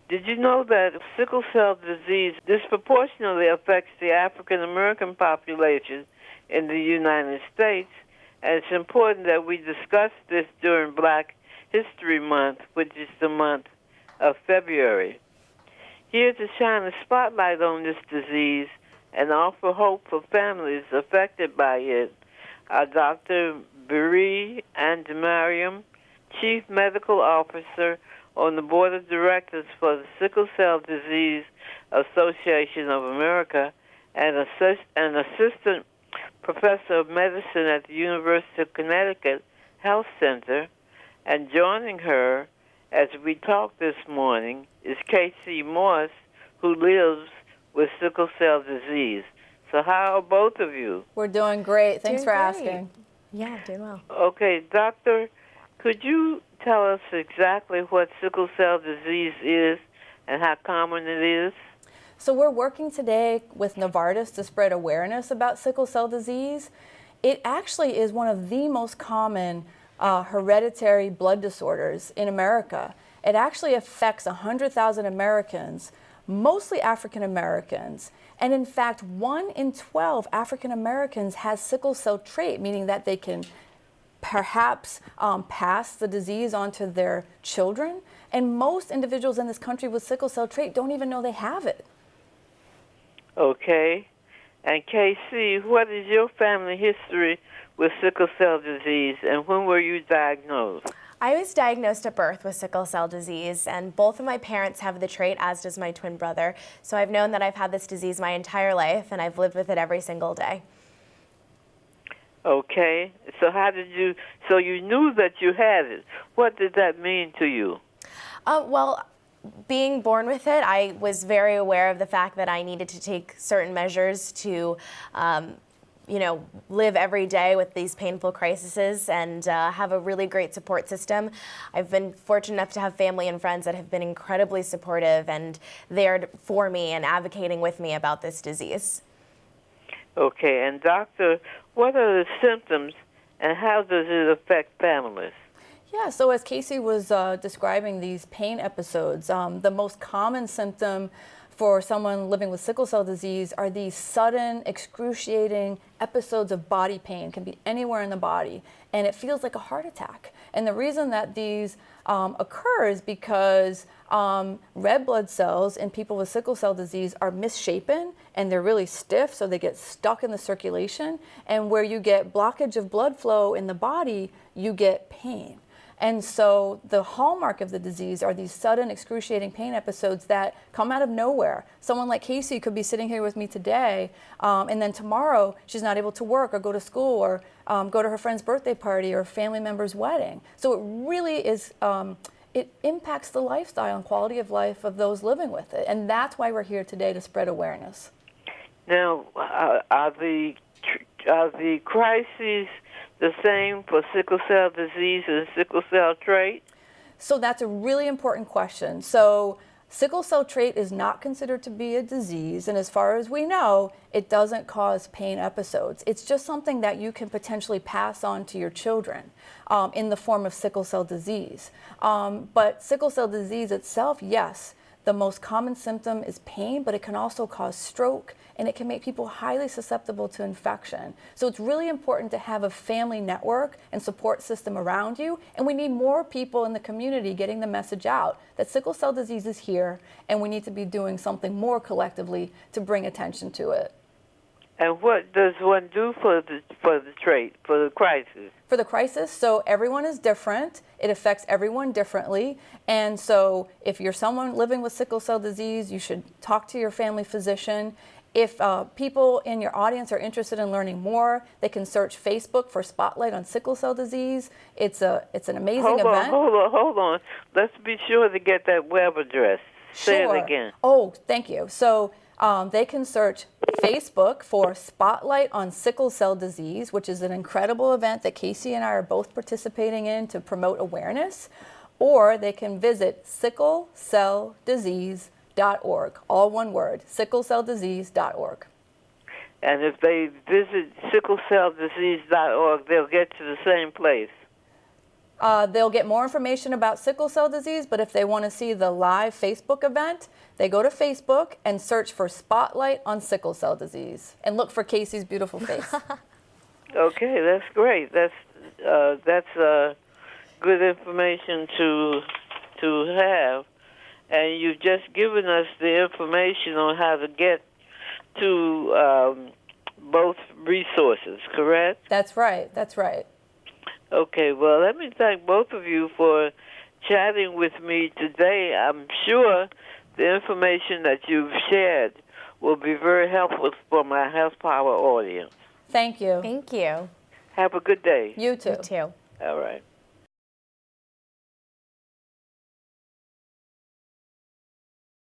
Did you know that sickle cell disease disproportionately affects the African American population in the United States? And it's important that we discuss this during Black History Month, which is the month of February. Here to shine a spotlight on this disease and offer hope for families affected by it are Dr. Biree Andemariam, Chief Medical Officer on the Board of Directors for the Sickle Cell Disease Association of America, and an Assistant Professor of Medicine at the University of Connecticut Health Center. And joining her as we talk this morning is Casey Morse, who lives with sickle cell disease. So how are both of you? We're doing great. Thanks for asking. Yeah, doing well. Okay, Doctor, could you tell us exactly what sickle cell disease is and how common it is? So we're working today with Novartis to spread awareness about sickle cell disease. It actually is one of the most common hereditary blood disorders in America. It actually affects 100,000 Americans, mostly African Americans. And in fact, 1 in 12 African Americans has sickle cell trait, meaning that they can perhaps pass the disease on to their children. And most individuals in this country with sickle cell trait don't even know they have it. Okay. And Casey, what is your family history with sickle cell disease, and when were you diagnosed? I was diagnosed at birth with sickle cell disease, and both of my parents have the trait, as does my twin brother. So I've known that I've had this disease my entire life, and I've lived with it every single day. Okay. So so you knew that you had it. What did that mean to you? Well, being born with it, I was very aware of the fact that I needed to take certain measures to live every day with these painful crises and have a really great support system. I've been fortunate enough to have family and friends that have been incredibly supportive and there for me and advocating with me about this disease. Okay, and doctor, what are the symptoms and how does it affect families? Yeah, so as Casey was describing these pain episodes, the most common symptom for someone living with sickle cell disease are these sudden, excruciating episodes of body pain. It can be anywhere in the body, and it feels like a heart attack. And the reason that these occur is because red blood cells in people with sickle cell disease are misshapen, and they're really stiff, so they get stuck in the circulation. And where you get blockage of blood flow in the body, you get pain. And so the hallmark of the disease are these sudden excruciating pain episodes that come out of nowhere. Someone like Casey could be sitting here with me today, and then tomorrow she's not able to work or go to school or go to her friend's birthday party or a family member's wedding. So it really is, it impacts the lifestyle and quality of life of those living with it. And that's why we're here today, to spread awareness. Now, are the crises the same for sickle cell disease and sickle cell trait? So that's a really important question. So sickle cell trait is not considered to be a disease, and as far as we know, it doesn't cause pain episodes. It's just something that you can potentially pass on to your children in the form of sickle cell disease. But sickle cell disease itself, yes, the most common symptom is pain, but it can also cause stroke, and it can make people highly susceptible to infection. So it's really important to have a family network and support system around you, and we need more people in the community getting the message out that sickle cell disease is here, and we need to be doing something more collectively to bring attention to it. And what does one do for the trait, for the crisis? For the crisis, so everyone is different. It affects everyone differently. And so if you're someone living with sickle cell disease, you should talk to your family physician. If people in your audience are interested in learning more, they can search Facebook for Spotlight on Sickle Cell Disease. It's an amazing event. Hold on. Let's be sure to get that web address. Say Sure. it again. Oh, thank you. So they can search Facebook for Spotlight on Sickle Cell Disease, which is an incredible event that Casey and I are both participating in to promote awareness. Or they can visit sicklecelldisease.org, all one word, sicklecelldisease.org. And if they visit sicklecelldisease.org, they'll get to the same place. They'll get more information about sickle cell disease, but if they want to see the live Facebook event, they go to Facebook and search for Spotlight on Sickle Cell Disease and look for Casey's beautiful face. Okay, that's great. That's good information to have, and you've just given us the information on how to get to both resources. Correct? That's right. That's right. Okay. Well, let me thank both of you for chatting with me today. I'm sure the information that you've shared will be very helpful for my Health Power audience. Thank you. Thank you. Have a good day. You too. You too. All right.